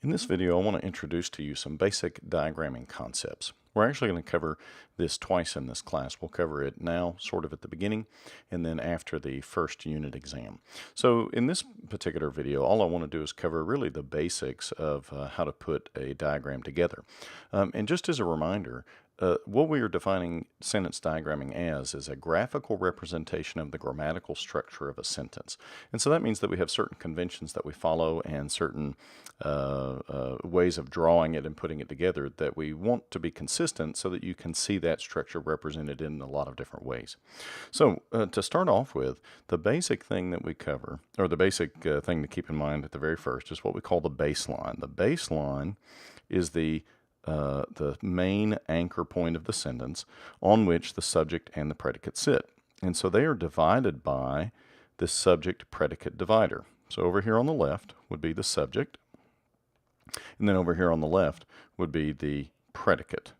In this video, I want to introduce to you some basic diagramming concepts. We're actually going to cover this twice in this class. We'll cover it now, sort of at the beginning, and then after the first unit exam. So in this particular video, all I want to do is cover really the basics of how to put a diagram together. And just as a reminder, what we are defining sentence diagramming as is a graphical representation of the grammatical structure of a sentence. And so that means that we have certain conventions that we follow and certain ways of drawing it and putting it together that we want to be consistent so that you can see that structure represented in a lot of different ways. So to start off with, the basic thing that we cover, or the basic thing to keep in mind at the very first, is what we call the baseline. The baseline is the main anchor point of the sentence on which the subject and the predicate sit. And so they are divided by the subject-predicate divider. So over here on the left would be the subject, and then over here on the left would be the predicate.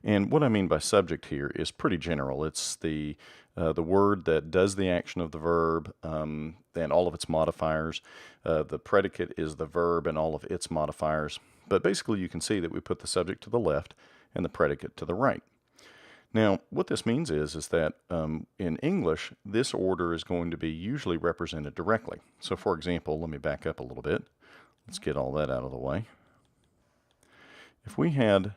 And what I mean by subject here is pretty general. It's the word that does the action of the verb and all of its modifiers. The predicate is the verb and all of its modifiers. But basically you can see that we put the subject to the left and the predicate to the right. Now what this means is that in English this order is going to be usually represented directly. So for example, let me back up a little bit. Let's get all that out of the way. If we had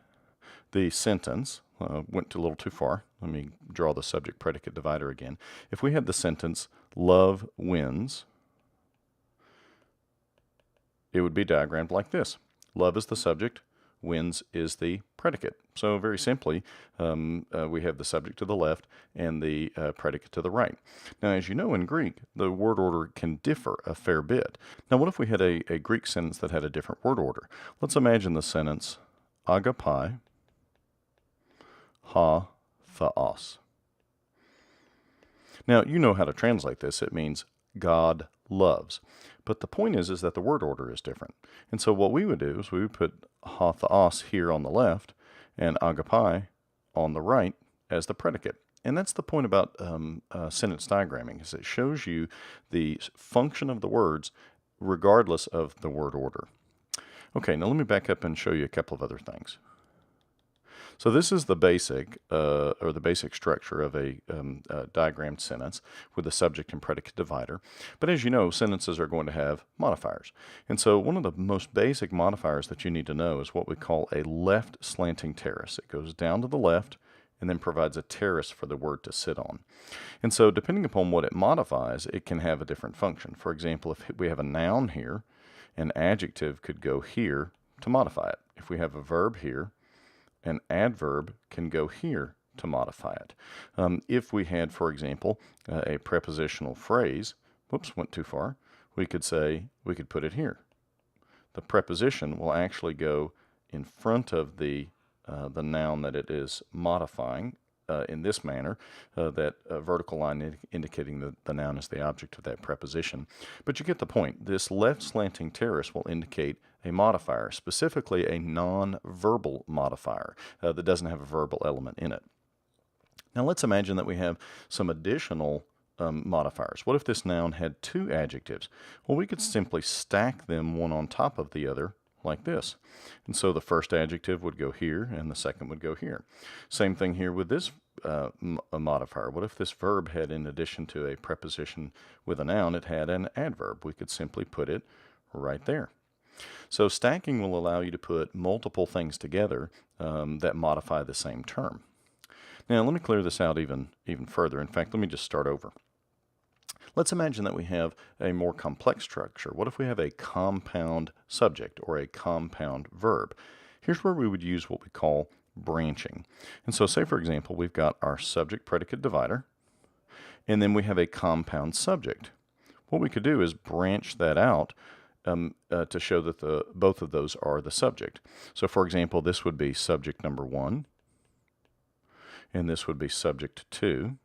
the sentence, went a little too far. Let me draw the subject-predicate divider again. If we had the sentence, love wins, it would be diagrammed like this. Love is the subject, wins is the predicate. So very simply, we have the subject to the left and the predicate to the right. Now, as you know, in Greek, the word order can differ a fair bit. Now, what if we had a Greek sentence that had a different word order? Let's imagine the sentence, agapai, ha, theos. Now, you know how to translate this. It means God loves. But the point is that the word order is different. And so what we would do is we would put ha theos here on the left and agapai on the right as the predicate. And that's the point about sentence diagramming, is it shows you the function of the words regardless of the word order. Okay, now let me back up and show you a couple of other things. So this is the basic, or the basic structure of a diagrammed sentence with the subject and predicate divider. But as you know, sentences are going to have modifiers. And so one of the most basic modifiers that you need to know is what we call a left slanting terrace. It goes down to the left and then provides a terrace for the word to sit on. And so depending upon what it modifies, it can have a different function. For example, if we have a noun here, an adjective could go here to modify it. If we have a verb here, an adverb can go here to modify it. If we had, for example, a prepositional phrase, whoops, went too far, we could put it here. The preposition will actually go in front of the noun that it is modifying in this manner, that vertical line indicating the noun is the object of that preposition. But you get the point. This left slanting terrace will indicate a modifier, specifically a non-verbal modifier that doesn't have a verbal element in it. Now let's imagine that we have some additional modifiers. What if this noun had two adjectives? Well, we could simply stack them one on top of the other like this. And so the first adjective would go here and the second would go here. Same thing here with this modifier. What if this verb had, in addition to a preposition with a noun, it had an adverb? We could simply put it right there. So stacking will allow you to put multiple things together that modify the same term. Now let me clear this out even further. In fact, let me just start over. Let's imagine that we have a more complex structure. What if we have a compound subject or a compound verb? Here's where we would use what we call branching. And so say, for example, we've got our subject-predicate divider, and then we have a compound subject. What we could do is branch that out to show that both of those are the subject. So for example, this would be subject number 1, and this would be subject 2,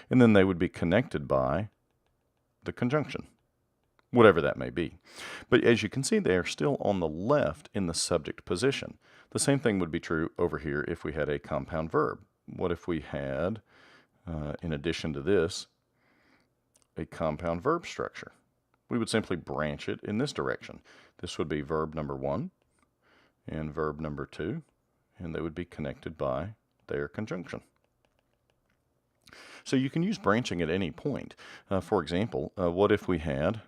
and then they would be connected by the conjunction, whatever that may be. But as you can see, they are still on the left in the subject position. The same thing would be true over here if we had a compound verb. What if we had, in addition to this, a compound verb structure? we would simply branch it in this direction. This would be verb number 1 and verb number 2, and they would be connected by their conjunction. So you can use branching at any point. For example, what if we had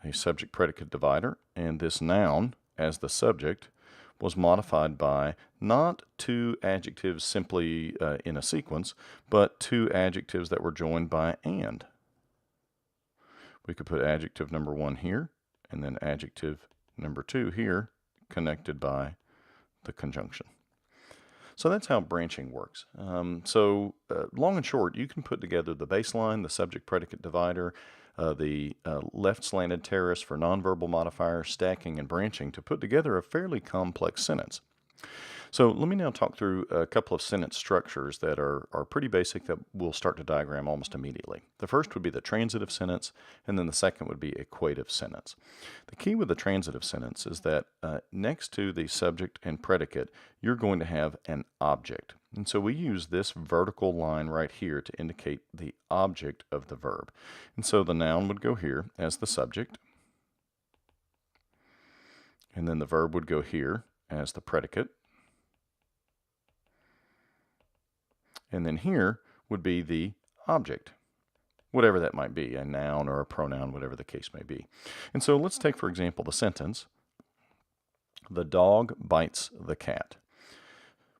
a subject-predicate divider, and this noun as the subject was modified by not two adjectives simply in a sequence, but two adjectives that were joined by and. We could put adjective number 1 here, and then adjective number 2 here, connected by the conjunction. So that's how branching works. Long and short, you can put together the baseline, the subject-predicate divider, the left slanted terrace for nonverbal modifiers, stacking, and branching to put together a fairly complex sentence. So let me now talk through a couple of sentence structures that are pretty basic that we'll start to diagram almost immediately. The first would be the transitive sentence, and then the second would be equative sentence. The key with the transitive sentence is that next to the subject and predicate, you're going to have an object. And so we use this vertical line right here to indicate the object of the verb. And so the noun would go here as the subject, and then the verb would go here as the predicate. And then here would be the object, whatever that might be, a noun or a pronoun, whatever the case may be. And so let's take, for example, the sentence, the dog bites the cat.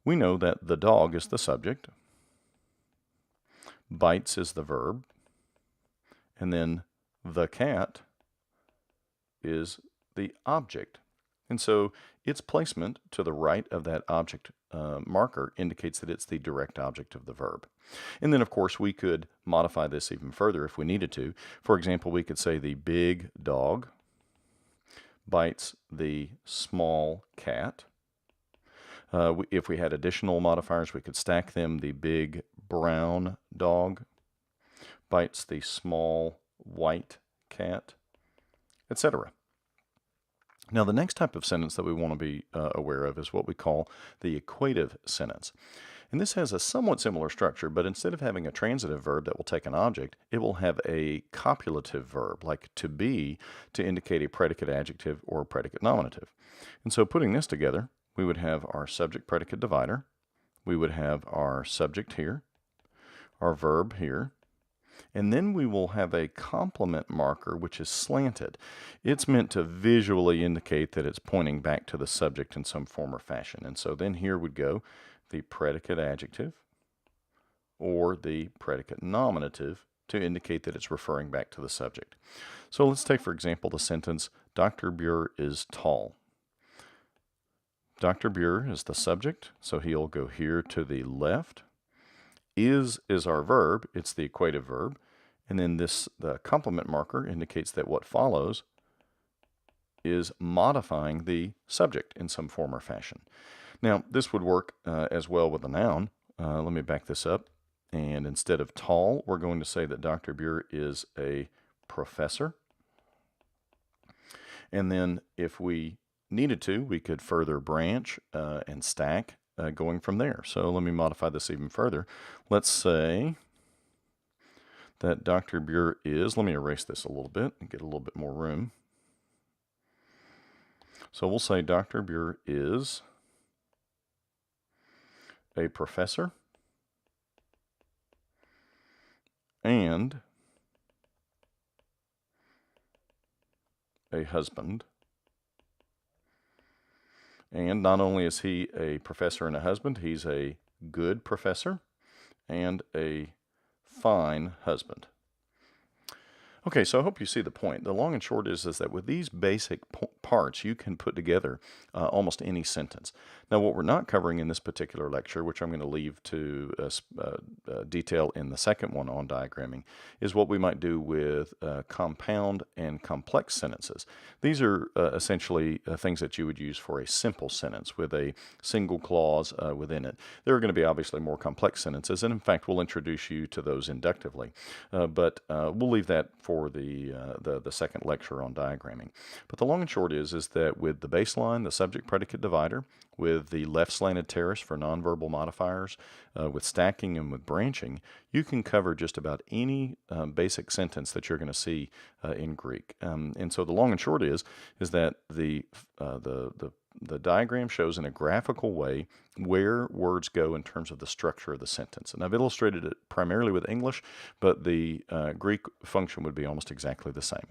We know that the dog is the subject, bites is the verb, and then the cat is the object. And so its placement to the right of that object marker indicates that it's the direct object of the verb. And then, of course, we could modify this even further if we needed to. For example, we could say the big dog bites the small cat. If we had additional modifiers, we could stack them. The big brown dog bites the small white cat, etc. Now, the next type of sentence that we want to be aware of is what we call the equative sentence. And this has a somewhat similar structure, but instead of having a transitive verb that will take an object, it will have a copulative verb, like to be, to indicate a predicate adjective or a predicate nominative. And so putting this together, we would have our subject-predicate divider, we would have our subject here, our verb here, and then we will have a complement marker which is slanted. It's meant to visually indicate that it's pointing back to the subject in some form or fashion. And so then here would go the predicate adjective or the predicate nominative to indicate that it's referring back to the subject. So let's take, for example, the sentence, Dr. Buer is tall. Dr. Buer is the subject, so he'll go here to the left. Is our verb, it's the equative verb, and then the complement marker indicates that what follows is modifying the subject in some form or fashion. Now, this would work as well with a noun. Let me back this up, and instead of tall, we're going to say that Dr. Buer is a professor. And then if we needed to, we could further branch and stack going from there. So let me modify this even further. Let's say that Dr. Buer is, let me erase this a little bit and get a little bit more room. So we'll say Dr. Buer is a professor and a husband. And not only is he a professor and a husband, he's a good professor and a fine husband. Okay, so I hope you see the point. The long and short is that with these basic parts, you can put together almost any sentence. Now, what we're not covering in this particular lecture, which I'm going to leave to detail in the second one on diagramming, is what we might do with compound and complex sentences. These are essentially things that you would use for a simple sentence with a single clause within it. There are going to be obviously more complex sentences, and in fact, we'll introduce you to those inductively. But we'll leave that for for the second lecture on diagramming. But the long and short is that with the baseline, the subject predicate divider, with the left slanted terrace for nonverbal modifiers, with stacking and with branching, you can cover just about any basic sentence that you're going to see in Greek. And so the long and short is that the diagram shows in a graphical way where words go in terms of the structure of the sentence. And I've illustrated it primarily with English, but the Greek function would be almost exactly the same.